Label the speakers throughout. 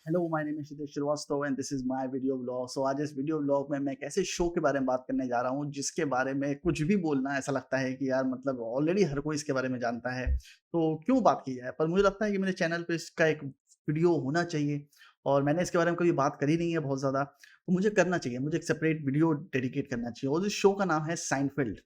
Speaker 1: Hello, my name is Siddhesh Srivastava and this is my video blog. So आज इस video blog में मैं एक ऐसे शो के बारे में बात करने जा रहा हूँ जिसके बारे में कुछ भी बोलना ऐसा लगता है कि यार मतलब ऑलरेडी हर कोई इसके बारे में जानता है, तो क्यों बात की जाए। पर मुझे लगता है कि मेरे चैनल पे इसका एक वीडियो होना चाहिए और मैंने इसके बारे में कभी बात करी नहीं है बहुत ज़्यादा, तो मुझे करना चाहिए, मुझे एक सेपरेट वीडियो डेडिकेट करना चाहिए। और इस शो का नाम है साइनफील्ड।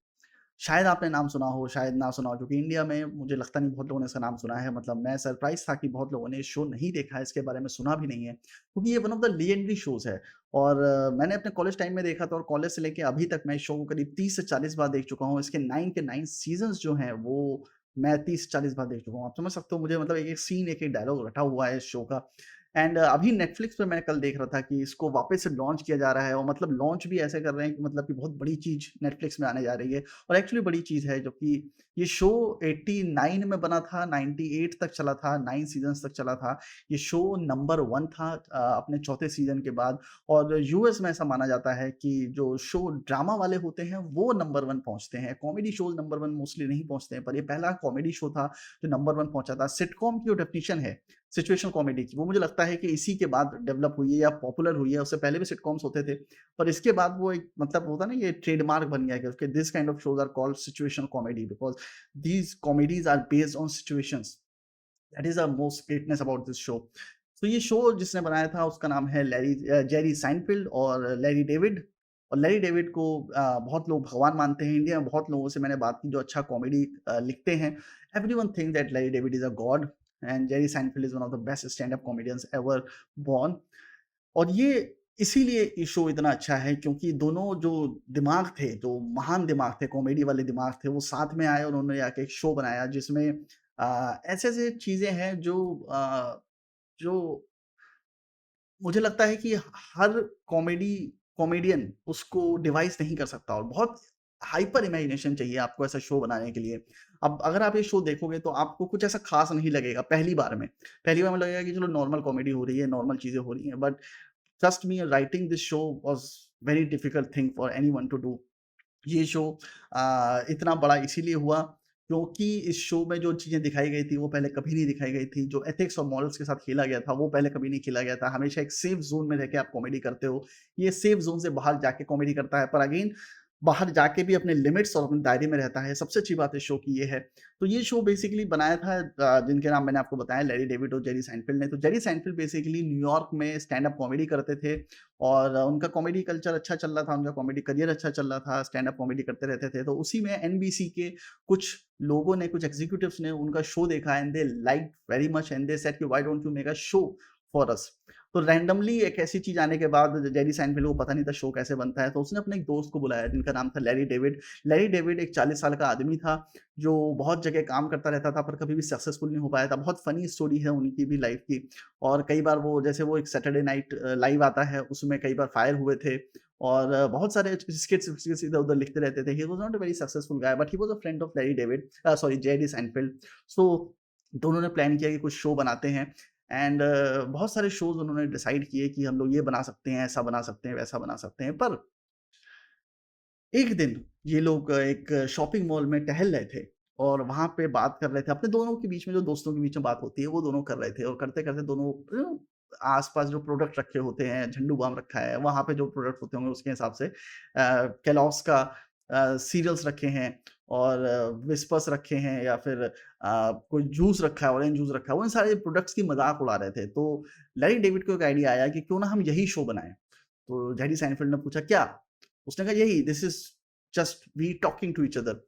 Speaker 1: शायद आपने नाम सुना हो, शायद ना सुना हो, क्योंकि इंडिया में मुझे लगता नहीं बहुत लोगों ने इसका नाम सुना है। मतलब मैं सरप्राइज़ था कि बहुत लोगों ने ये शो नहीं देखा है, इसके बारे में सुना भी नहीं है, क्योंकि ये one of the legendary shows है। और मैंने अपने कॉलेज टाइम में देखा था और कॉलेज से लेके अभी तक मैं इस शो को करीब 30 से 40 बार देख चुका हूँ। इसके 9 के 9 सीज़न्स जो हैं, वो मैं 30 से 40 बार देख चुका हूँ। आप समझ सकते हो, मुझे मतलब एक-एक सीन, एक-एक डायलॉग रटा हुआ है इस शो का। एंड अभी नेटफ्लिक्स पे मैं कल देख रहा था कि इसको वापस से लॉन्च किया जा रहा है, और मतलब लॉन्च भी ऐसे कर रहे हैं कि मतलब कि बहुत बड़ी चीज़ नेटफ्लिक्स में आने जा रही है। और एक्चुअली बड़ी चीज़ है, जो कि ये शो 89 में बना था, 98 तक चला था, 9 सीज़न्स तक चला था। ये शो नंबर 1 था अपने चौथे सीज़न के बाद। और यूएस में ऐसा माना जाता है कि जो शो ड्रामा वाले होते हैं, वो नंबर 1 पहुँचते हैं। कॉमेडी शोज़ नंबर 1 मोस्टली नहीं पहुँचते हैं, पर ये पहला कॉमेडी शो था जो नंबर 1 पहुँचा था। सिटकॉम की जो डेफिनिशन है, सिचुएशनल कॉमेडी की, वो मुझे लगता है कि इसी के बाद डेवलप हुई है या पॉपुलर हुई है। उससे पहले भी सिटकॉम्स होते थे, पर इसके बाद वो एक मतलब होता है ना, ये ट्रेडमार्क बन गया कि उसके this kind of shows are called situational comedy because these comedies are based on situations. That is the most greatness about this show. तो ये शो जिसने बनाया था उसका नाम है जेरी साइनफील्ड और लैरी डेविड। और लैरी डेविड को बहुत लोग भगवान मानते हैं। इंडिया में बहुत लोगों से मैंने बात की जो अच्छा कॉमेडी लिखते हैं। Everyone think that Larry David is a God and Jerry Seinfeld is one of the best stand up comedians ever born. और ये इसीलिए ये शो इतना अच्छा है क्योंकि दोनों जो दिमाग थे, जो महान दिमाग थे, कॉमेडी वाले दिमाग थे, वो साथ में आए और उन्होंने आके एक शो बनाया जिसमें ऐसे-ऐसे चीज़ें हैं जो मुझे लगता है कि हर कॉमेडियन उसको डिवाइस नहीं कर सकता, और बहुत हाइपर इमेजिनेशन चाहिए आपको ऐसा शो बनाने के लिए। अब अगर आप ये शो देखोगे तो आपको कुछ ऐसा ख़ास नहीं लगेगा पहली बार में। पहली बार में लगेगा कि चलो नॉर्मल कॉमेडी हो रही है, नॉर्मल चीज़ें हो रही हैं, but trust me, writing this show was very difficult thing for anyone to do. ये शो इतना बड़ा इसीलिए हुआ क्योंकि इस शो में जो चीज़ें दिखाई गई थी वो पहले कभी नहीं दिखाई गई थी। जो एथिक्स और मॉरल्स के साथ खेला गया था वो पहले कभी नहीं खेला गया था। हमेशा एक सेफ ज़ोन में रह के आप कॉमेडी करते हो। ये सेफ ज़ोन से बाहर जाके कॉमेडी करता है, पर अगेन बाहर जाके भी अपने लिमिट्स और अपने दायरे में रहता है। सबसे अच्छी बात इस शो की ये है। तो ये शो बेसिकली बनाया था जिनके नाम मैंने आपको बताया, लैरी डेविड और जेरी साइनफील्ड ने। तो जेरी साइनफील्ड बेसिकली न्यूयॉर्क में स्टैंड अप कॉमेडी करते थे और उनका कॉमेडी कल्चर अच्छा चल रहा था, उनका कॉमेडी करियर अच्छा चल रहा था, स्टैंड अप कॉमेडी करते रहते थे। तो उसी में एनबीसी के कुछ लोगों ने, कुछ एग्ज़ीक्यूटिव्स ने उनका शो देखा and they liked very much and they said कि why don't you make a show for us. तो रैंडमली एक ऐसी चीज़ आने के बाद जेरी साइनफील्ड को पता नहीं था शो कैसे बनता है, तो उसने अपने एक दोस्त को बुलाया जिनका नाम था लैरी डेविड। लैरी डेविड एक 40 साल का आदमी था, जो बहुत जगह काम करता रहता था पर कभी भी सक्सेसफुल नहीं हो पाया था। बहुत फ़नी स्टोरी है उनकी भी लाइफ़ की। और कई बार वो, जैसे वो एक सैटरडे नाइट लाइव आता है, उसमें कई बार फायर हुए थे और बहुत सारे स्किट्स इधर-उधर लिखते रहते थे। He was not a very successful guy but he was a friend of Larry David, sorry, Jerry Seinfeld. So दोनों ने प्लान किया कि कुछ शो बनाते हैं एंड बहुत सारे शोज़ उन्होंने डिसाइड किए कि हम लोग ये बना सकते हैं, ऐसा बना सकते हैं, वैसा बना सकते हैं। पर एक दिन ये लोग एक शॉपिंग मॉल में टहल रहे थे और वहाँ पे बात कर रहे थे। अपने दोनों के बीच में, जो दोस्तों के बीच में बात होती है, वो दोनों कर रहे थे और करते-करते दोनों आस-पास जो प्रोडक्ट रखे होते हैं, झंडू बाम रखा है, वहाँ पे जो प्रोडक्ट होते होंगे उसके हिसाब से केलॉग्स का सीरियल्स रखे हैं और विस्पर्स रखे हैं या फिर कोई जूस रखा है, ऑरेंज जूस रखा है, वो इन सारे प्रोडक्ट्स की मज़ाक उड़ा रहे थे। तो लैरी डेविड को एक आइडिया आया कि क्यों ना हम यही शो बनाएँ। तो जेरी साइनफील्ड ने पूछा, "क्या?" उसने कहा, "यही, this is just we talking to each other."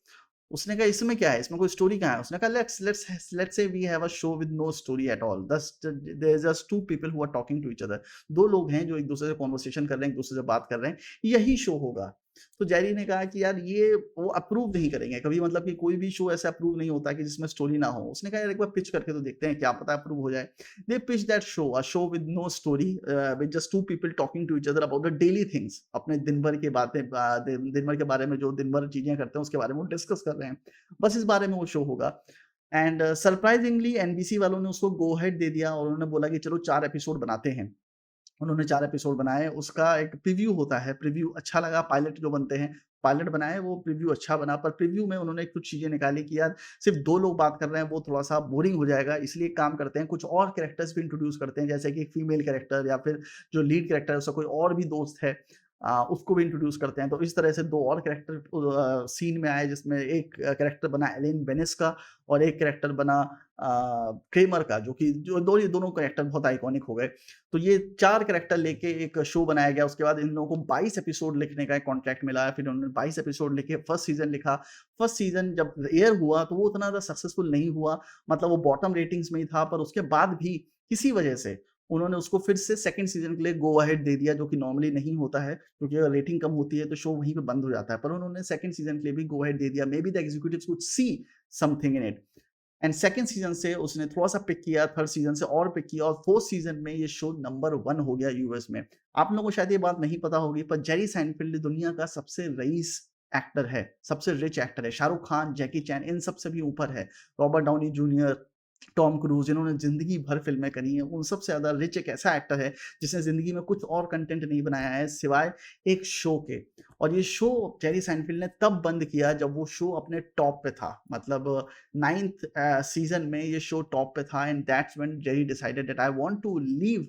Speaker 1: उसने कहा, "इसमें क्या है? इसमें कोई स्टोरी कहाँ है?" उसने कहा, let's say we have a show with no story at all. There is just 2 people who are talking to each other. 2 लोग हैं जो एक-दूसरे से कन्वर्सेशन कर रहे हैं, एक-दूसरे से बात कर रहे हैं, यही शो होगा। तो जेरी ने कहा कि यार ये वो अप्रूव नहीं करेंगे कभी, मतलब कि कोई भी शो ऐसा अप्रूव नहीं होता कि जिसमें स्टोरी ना हो। उसने कहा, यार एक बार पिच करके तो देखते हैं, क्या पता अप्रूव हो जाए। They pitched that show, a show with no story, with just 2 people talking to each other about the daily things, अपने दिन भर की बातें, दिन भर के बारे में, जो दिन भर चीज़ें करते हैं उसके बारे में वो डिस्कस कर रहे हैं। बस इस बारे में वो शो होगा। एंड सरप्राइजिंगली एनबीसी वालों ने उसको गो अहेड दे दिया और उन्होंने बोला कि चलो 4 एपिसोड बनाते हैं। उन्होंने 4 एपिसोड बनाए, उसका एक प्रीव्यू होता है, प्रीव्यू अच्छा लगा, पायलट जो बनते हैं, पायलट बनाए, वो प्रीव्यू अच्छा बना, पर प्रीव्यू में उन्होंने कुछ चीज़ें निकाली कि यार सिर्फ़ 2 लोग बात कर रहे हैं, वो थोड़ा-सा बोरिंग हो जाएगा, इसलिए एक काम करते हैं, कुछ और कैरेक्टर्स भी इंट्रोड्यूस करते हैं, जैसे कि एक फीमेल कैरेक्टर या फिर जो लीड कैरेक्टर है, उसका कोई और भी दोस्त है उसको भी इंट्रोड्यूस करते हैं। तो इस तरह से 2 और कैरेक्टर सीन में आए, जिसमें एक कैरेक्टर बना एलेन बेनेस का और एक कैरेक्टर बना क्रेमर का, जो कि जो दो ये दोनों कैरेक्टर बहुत आइकॉनिक हो गए। तो ये 4 कैरेक्टर लेके एक शो बनाया गया, उसके बाद इन लोगों को 22 एपिसोड लिखने का एक कॉन्ट्रैक्ट मिला, फिर उन्होंने 22 एपिसोड लिखे, फर्स्ट सीज़न लिखा। फर्स्ट सीज़न जब एयर हुआ, तो वो उतना ज़्यादा सक्सेसफुल नहीं हुआ, मतलब वो बॉटम रेटिंग्स में ही था, पर उसके बाद भी किसी वजह से उन्होंने उसको फिर से सेकंड सीज़न के लिए गो अहेड दे दिया, जो कि नॉर्मली नहीं होता है, क्योंकि अगर रेटिंग कम होती है, तो शो वहीं पे बंद हो जाता है। पर उन्होंने सेकंड सीज़न के लिए भी गो अहेड दे दिया, maybe the executives could see something in it. And second season से उसने थोड़ा-सा पिक किया, थर्ड सीज़न से और पिक किया, और फोर्थ सीज़न में ये शो नंबर 1 हो गया यूएस में। आप लोगों को शायद ये बात नहीं पता होगी, पर जेरी साइनफील्ड दुनिया का सबसे रईस एक्टर है, सबसे रिच एक्टर है। शाहरुख खान, जैकी चैन इन सब से भी ऊपर है। Robert Downey Junior, Tom Cruise, जिन्होंने ज़िंदगी भर फ़िल्में करी हैं, उन सबसे ज़्यादा रिच एक ऐसा एक्टर है, जिसने ज़िंदगी में कुछ और कंटेंट नहीं बनाया है सिवाय एक शो के। और ये शो जेरी साइनफील्ड ने तब बंद किया जब वो शो अपने टॉप पे था। मतलब 9th सीज़न में ये शो टॉप पे था, and that's when Jerry decided that I want to leave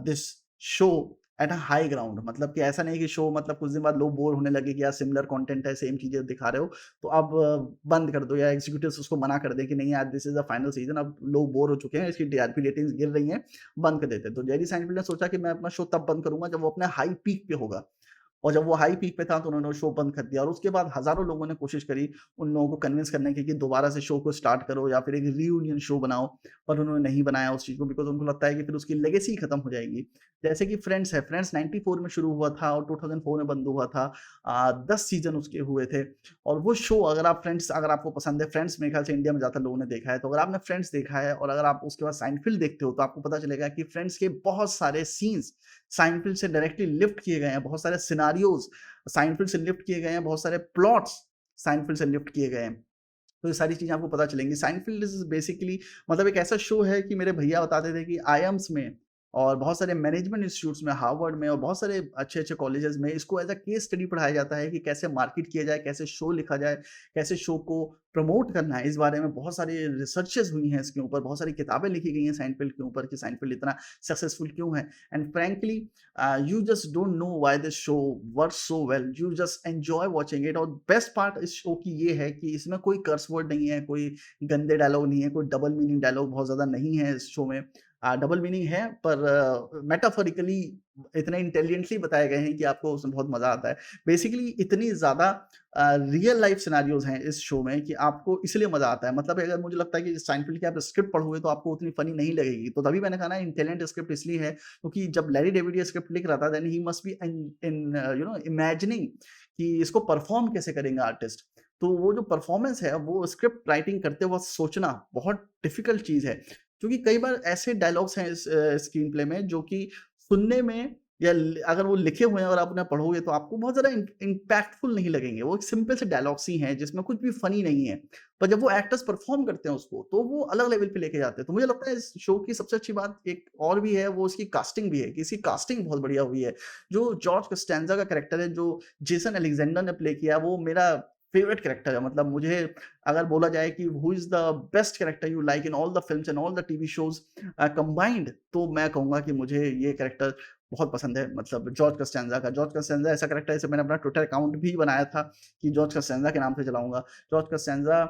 Speaker 1: this show at a high ground. मतलब कि ऐसा नहीं कि शो मतलब कुछ दिन बाद लोग बोर होने लगे कि यार सिमिलर कंटेंट है, सेम चीज़ें दिखा रहे हो, तो अब बंद कर दो, या एग्जीक्यूटिव्स उसको मना कर दें कि नहीं यार this is the final season, अब लोग बोर हो चुके हैं, इसकी टीआरपी रेटिंग्स गिर रही हैं, बंद कर देते हैं। तो जेरी साइनफील्ड ने सोचा कि मैं अपना शो तब बंद करूँगा जब वो अपने हाई पीक पे होगा। और जब वो हाई पीक पे था, तो उन्होंने वो शो बंद कर दिया, और उसके बाद हज़ारों लोगों ने कोशिश करी उन लोगों को कन्विंस करने की कि दोबारा से शो को स्टार्ट करो या फिर एक रियूनियन शो बनाओ, पर उन्होंने नहीं बनाया उस चीज़ को, बिकॉज़ उनको लगता है कि फिर उसकी लेगेसी खत्म हो जाएगी। जैसे कि फ्रेंड्स है, फ्रेंड्स 94 में शुरू हुआ था और 2004 में बंद हुआ था। 10 सीज़न उसके हुए थे, और वो शो अगर आपको पसंद है, फ्रेंड्स मेरे ख्याल से इंडिया में ज़्यादातर लोगों ने देखा है, तो अगर आपने फ्रेंड्स देखा है और अगर आप उसके बाद साइनफील्ड देखते हो, तो आपको पता चलेगा कि फ्रेंड्स के बहुत सारे सीन्स साइनफील्ड से डायरेक्टली लिफ्ट किए गए हैं, बहुत सारे सिनेरियोज़ साइनफील्ड से लिफ्ट किए गए हैं, बहुत सारे प्लॉट्स साइनफील्ड से लिफ्ट किए गए हैं। तो ये सारी चीज़ें आपको पता चलेंगी। साइनफील्ड इज़ बेसिकली मतलब एक ऐसा शो है कि मेरे भैया बताते थे कि आईएम्स में और बहुत सारे मैनेजमेंट इंस्टीट्यूट्स में, हार्वर्ड में और बहुत सारे अच्छे-अच्छे कॉलेजेस में इसको एज़ अ केस स्टडी पढ़ाया जाता है कि कैसे मार्केट किया जाए, कैसे शो लिखा जाए, कैसे शो को प्रमोट करना है। इस बारे में बहुत सारी रिसर्चेज़ हुई हैं इसके ऊपर, बहुत सारी किताबें लिखी गई हैं साइनफील्ड के ऊपर कि साइनफील्ड इतना सक्सेसफुल क्यों है। And frankly you just don't know why this show works so well. You just enjoy watching it. और बेस्ट पार्ट इस शो की ये है कि इसमें कोई कर्स वर्ड नहीं है, कोई गंदे डायलॉग नहीं है, कोई डबल मीनिंग डायलॉग बहुत ज़्यादा नहीं है इस शो में। डबल मीनिंग है, पर मेटाफोरिकली इतने इंटेलिजेंटली बताए गए हैं कि आपको उसमें बहुत मज़ा आता है। बेसिकली इतनी ज़्यादा रियल लाइफ सिनेरियोज़ हैं इस शो में कि आपको इसलिए मज़ा आता है। मतलब अगर मुझे लगता है कि साइनफील्ड की आप स्क्रिप्ट पढ़ोगे तो आपको उतनी फ़नी नहीं लगेगी। तो तभी मैंने कहा ना इंटेलिजेंट स्क्रिप्ट इसलिए है क्योंकि जब लैरी डेविड ये स्क्रिप्ट लिख रहा था, then he must be in in you know imagining कि इसको परफॉर्म कैसे करेंगे आर्टिस्ट। तो वो जो परफॉर्मेंस है, वो स्क्रिप्ट राइटिंग करते वक़्त सोचना बहुत डिफ़िकल्ट चीज़ है। क्योंकि कई बार ऐसे डायलॉग्स हैं इस स्क्रीन प्ले में जो कि सुनने में या अगर वो लिखे हुए हैं और आप उन्हें पढ़ोगे तो आपको बहुत ज़्यादा इम्पैक्टफुल नहीं लगेंगे। वो एक सिंपल से डायलॉग्स ही हैं जिसमें कुछ भी फ़नी नहीं है। पर जब वो एक्टर्स परफ़ॉर्म करते हैं उसको, तो वो अलग लेवल पे लेके जाते हैं। तो मुझे लगता है इस शो की सबसे अच्छी बात एक और भी है, वो उसकी कास्टिंग भी है कि इसकी कास्टिंग बहुत बढ़िया हुई है। जो जॉर्ज कस्टेंज़ा का कैरेक्टर है, जो जेसन अलेक्जेंडर ने प्ले किया है, वो मेरा फेवरेट कैरेक्टर है। मतलब मुझे अगर बोला जाए कि who is the best character you like in all the films and all the TV shows combined, तो मैं कहूँगा कि मुझे ये कैरेक्टर बहुत पसंद है। मतलब जॉर्ज कस्टेंज़ा का। जॉर्ज कस्टेंज़ा ऐसा कैरेक्टर है, जैसे मैंने अपना ट्विटर अकाउंट भी बनाया था कि जॉर्ज कस्टेंज़ा के नाम से चलाऊँगा। George Costanza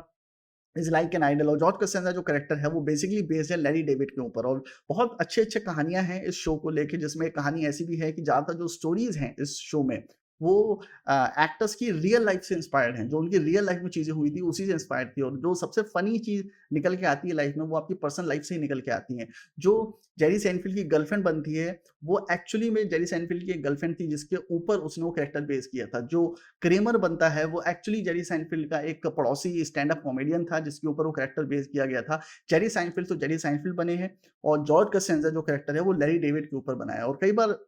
Speaker 1: is like an idol, और जॉर्ज कस्टेंज़ा जो कैरेक्टर है वो बेसिकली बेस्ड है लैरी डेविड के ऊपर, और बहुत अच्छे-अच्छे कहानियाँ हैं इस शो को लेके, जिसमें एक कहानी ऐसी भी है कि ज़्यादातर जो स्टोरीज़ हैं इस शो में, वो एक्टर्स की रियल लाइफ़ से इंस्पायर्ड हैं। जो उनकी रियल लाइफ़ में चीज़ें हुई थी, उसी से इंस्पायर्ड थी, और जो सबसे फ़नी चीज़ निकल के आती है लाइफ़ में, वो आपकी पर्सनल लाइफ़ से ही निकल के आती हैं। जो जेरी सेनफील्ड की गर्लफ्रेंड बनती है, वो एक्चुअली में जेरी सेनफील्ड की एक गर्लफ्रेंड थी, जिसके ऊपर उसने वो कैरेक्टर बेस किया था। जो क्रेमर बनता है, वो एक्चुअली जेरी साइनफील्ड का एक पड़ोसी स्टैंड अप कॉमेडियन था, जिसके ऊपर वो कैरेक्टर बेस किया गया था। जेरी साइनफील्ड तो जेरी साइनफील्ड बने हैं, और जॉर्ज कस्टेंज़ा जो कैरेक्टर है, वो लैरी डेविड के ऊपर बना है। और कई बार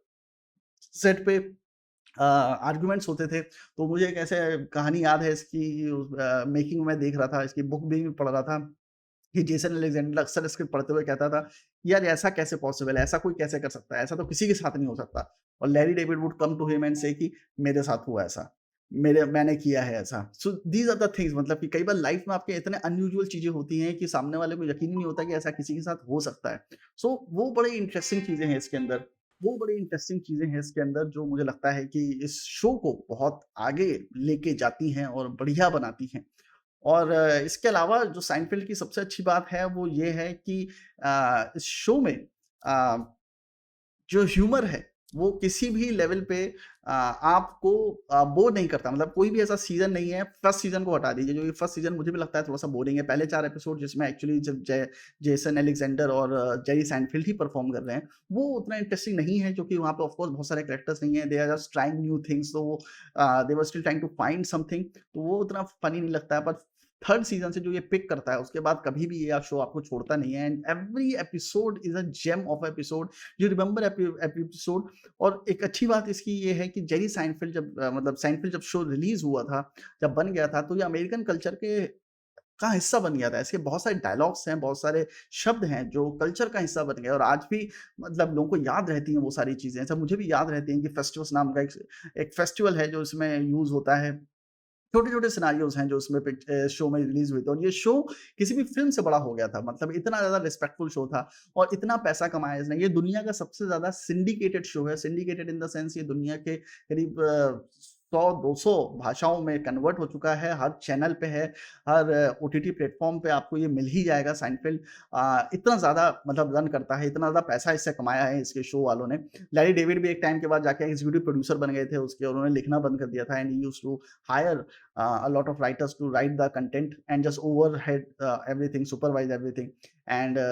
Speaker 1: सेट पे आर्गुमेंट्स होते थे, तो मुझे एक ऐसे कहानी याद है इसकी, मेकिंग में देख रहा था, इसकी बुक भी पढ़ रहा था। कि जेसन अलेक्जेंडर अक्सर स्क्रिप्ट पढ़ते हुए कहता था, "यार ऐसा कैसे पॉसिबल है? ऐसा कोई कैसे कर सकता है? ऐसा तो किसी के साथ नहीं हो सकता।" और Larry David would come to him and say कि मेरे साथ हुआ ऐसा, मैंने किया है ऐसा। सो दीज़ आर द थिंग्स, मतलब कि कई बार लाइफ में आपके इतने अनयूजुअल चीज़ें होती हैं कि सामने वाले को यकीन ही नहीं होता कि ऐसा किसी के साथ हो सकता है। सो वो बड़ी इंटरेस्टिंग चीज़ें हैं इसके अंदर। वो बड़ी इंटरेस्टिंग चीज़ें हैं इसके अंदर जो मुझे लगता है कि इस शो को बहुत आगे लेके जाती हैं और बढ़िया बनाती हैं। और इसके अलावा जो साइनफील्ड की सबसे अच्छी बात है वो ये है कि इस शो में अ, जो ह्यूमर है, वो किसी भी लेवल पे आपको बोर नहीं करता। मतलब कोई भी ऐसा सीज़न नहीं है, फर्स्ट सीज़न को हटा दीजिए, जो ये फर्स्ट सीज़न मुझे भी लगता है थोड़ा-सा बोरिंग है। पहले 4 एपिसोड जिसमें एक्चुअली जब जेसन अलेक्जेंडर और जेरी साइनफील्ड ही परफ़ॉर्म कर रहे हैं, वो उतना इंटरेस्टिंग नहीं है क्योंकि वहाँ पे ऑफ कोर्स बहुत सारे कैरेक्टर्स नहीं है। They are just trying new things, तो वो they were still trying to find something, तो वो उतना फ़नी नहीं लगता है। पर थर्ड सीज़न से जो ये पिक करता है, उसके बाद कभी भी ये शो आपको छोड़ता नहीं है and every episode is a gem of episode. You remember episode. और एक अच्छी बात इसकी ये है कि जेरी साइनफील्ड जब मतलब साइनफील्ड जब शो रिलीज़ हुआ था, जब बन गया था, तो ये अमेरिकन कल्चर के का हिस्सा बन गया था। इसके बहुत सारे डायलॉग्स हैं, बहुत सारे शब्द हैं जो कल्चर का हिस्सा बन गए और आज भी मतलब लोगों को याद रहती हैं वो सारी चीज़ें। ऐसा मुझे भी याद रहती हैं कि फेस्टिवस नाम का एक एक फेस्टिवल है जो इसमें यूज़ होता है। छोटे-छोटे सिनेरियोज़ हैं जो उसमें शो में रिलीज़ हुए थे और ये शो किसी भी फ़िल्म से बड़ा हो गया था। मतलब इतना ज़्यादा रिस्पेक्टफुल शो था और इतना पैसा कमाया इसने। ये दुनिया का सबसे ज़्यादा सिंडिकेटेड शो है। सिंडिकेटेड इन द सेंस ये दुनिया के करीब 100-200 भाषाओं में कन्वर्ट हो चुका है। हर चैनल पे है, हर ओटीटी प्लेटफ़ॉर्म पे आपको ये मिल ही जाएगा। साइनफील्ड इतना ज़्यादा मतलब रन करता है, इतना ज़्यादा पैसा इससे कमाया है इसके शो वालों ने। लैरी डेविड भी एक टाइम के बाद जाके एग्ज़ीक्यूटिव प्रोड्यूसर बन गए थे उसके और उन्होंने लिखना बंद कर दिया था and he used to hire a lot of writers to write the content and just overhead everything, supervise everything and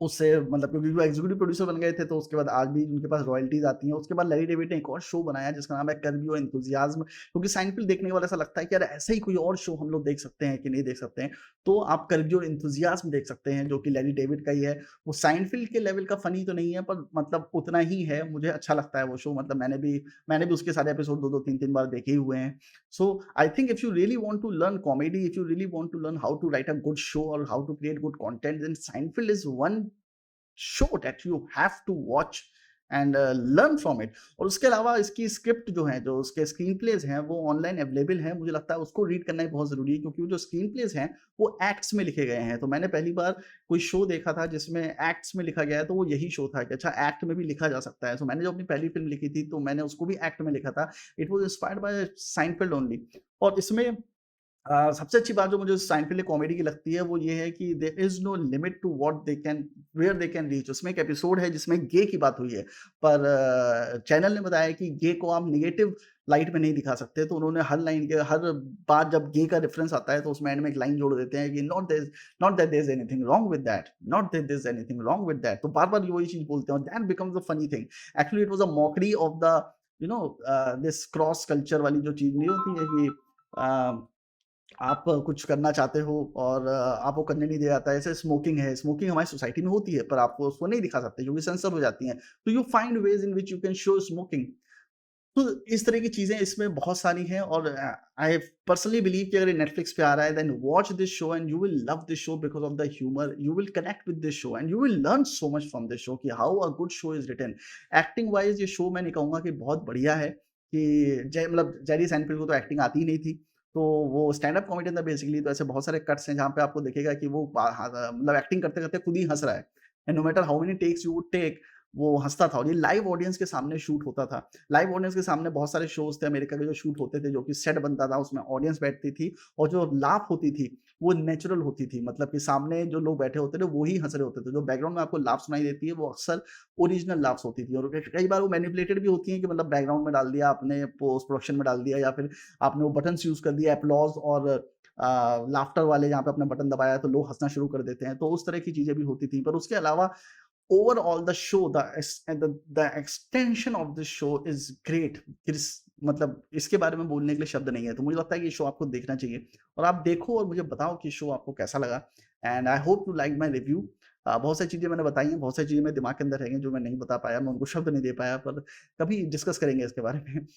Speaker 1: उससे मतलब क्योंकि वो एग्ज़ीक्यूटिव प्रोड्यूसर बन गए थे, तो उसके बाद आज भी उनके पास रॉयल्टीज़ आती हैं। उसके बाद लैरी डेविड ने एक और शो बनाया जिसका नाम है कर्ब योर एंथुसियाज़्म, क्योंकि साइनफील्ड देखने के बाद ऐसा लगता है कि यार ऐसा ही कोई और शो हम लोग देख सकते हैं कि नहीं देख सकते हैं। तो आप कर्ब योर एंथुसियाज़्म देख सकते हैं जो कि लैरी डेविड का ही है। वो साइनफील्ड के लेवल का फ़नी तो नहीं है पर मतलब उतना ही है। मुझे अच्छा लगता है वो शो, मतलब मैंने भी उसके सारे एपिसोड 2-2 3-3 बार देखे ही हुए हैं। So I think if you really want to learn comedy, if you really want to learn how to write a good show or how to create good content, then Seinfeld is one show that you have to watch and learn from it. और उसके अलावा इसकी script जो है, जो उसके screen pledge हैं, वो ऑनलाइन अवेलेबल हैं। मुझे लगता है उसको रीड करना ही बहुत ज़रूरी है क्योंकि वो जो स्क्रीन प्लेज हैं वो एक्ट्स में लिखे गए हैं। तो मैंने पहली बार कोई शो देखा था जिसमें एक्ट्स में लिखा गया है, तो वो यही शो था कि अच्छा एक्ट में भी लिखा जा सकता है। तो मैंने जो अपनी पहली फिल्म लिखी थी तो मैंने उसको भी एक्ट में लिखा था। It was inspired by Seinfeld only. और इसमें सबसे अच्छी बात जो मुझे साइनफील्ड कॉमेडी की लगती है वो ये है कि there is no limit to what they can where they can reach. उसमें एक एपिसोड है जिसमें गे की बात हुई है, पर चैनल ने बताया कि गे को आप नेगेटिव लाइट में नहीं दिखा सकते, तो उन्होंने हर बार जब गे का रेफरेंस आता है तो उसमें एंड में एक लाइन जोड़ देते हैं कि not that there is anything wrong with that, not that there is anything wrong with that. तो बार-बार वही चीज़ बोलते हैं और that becomes the funny thing. Actually it was a mockery of the you know this cross culture वाली जो चीज़ नहीं होती है कि अ आप कुछ करना चाहते हो और आपको करने नहीं दिया जाता है। जैसे स्मोकिंग है, स्मोकिंग हमारी सोसाइटी में होती है, पर आपको उसको नहीं दिखा सकते क्योंकि सेंसर हो जाती हैं। तो you find ways in which you can show smoking. तो इस तरह की चीज़ें इसमें बहुत सारी हैं और आई पर्सनली बिलीव कि अगर ये नेटफ्लिक्स पे आ रहा है then watch this show and you will love this show because of the humour. You will connect with this show and you will learn so much from this show कि how a good show is written. Acting wise ये show मैं नहीं कहूँगा कि बहुत बढ़िया है कि मतलब जेरी साइनफील्ड को तो एक्टिंग आती ही नहीं थी। तो वो स्टैंड अप कॉमेडियन था बेसिकली, तो ऐसे बहुत सारे कट्स हैं जहाँ पे आपको दिखेगा कि वो मतलब एक्टिंग करते-करते खुद ही हँस रहा है। And no matter how many takes you would take, वो हँसता था और ये लाइव ऑडियंस के सामने शूट होता था। लाइव ऑडियंस के सामने बहुत सारे शोज़ थे अमेरिका के जो शूट होते थे, जो कि सेट बनता था, उसमें ऑडियंस बैठती थी और जो लाफ़ होती थी, वो नेचुरल होती थी। मतलब कि सामने जो लोग बैठे होते थे, वो ही हँस रहे होते थे। जो बैकग्राउंड में आपको लाफ़ सुनाई देती है, वो अक्सर ओरिजिनल लाफ़्स होती थी और कई बार वो मैनिपुलेटेड भी होती हैं कि मतलब बैकग्राउंड में डाल दिया आपने, पोस्ट प्रोडक्शन में डाल दिया या फिर आपने वो बटन्स यूज़ कर दिया एप्लॉज़ और लाफ्टर वाले, जहाँ पे आपने बटन दबाया तो लोग हँसना शुरू कर देते हैं। तो उस तरह की चीज़ें भी होती थी। पर उसके अलावा overall the show the extension of this show is great. इस मतलब इसके बारे में बोलने के लिए शब्द नहीं है। तो मुझे लगता है कि ये शो आपको देखना चाहिए और आप देखो और मुझे बताओ कि शो आपको कैसा लगा and I hope you like my review. बहुत सारी चीज़ें मैंने बताई हैं, बहुत सारी चीज़ें मेरे दिमाग के अंदर रह गई जो मैं नहीं बता पाया, मैं उनको शब्द नहीं दे पाया, पर कभी डिस्कस करेंगे इसके बारे में।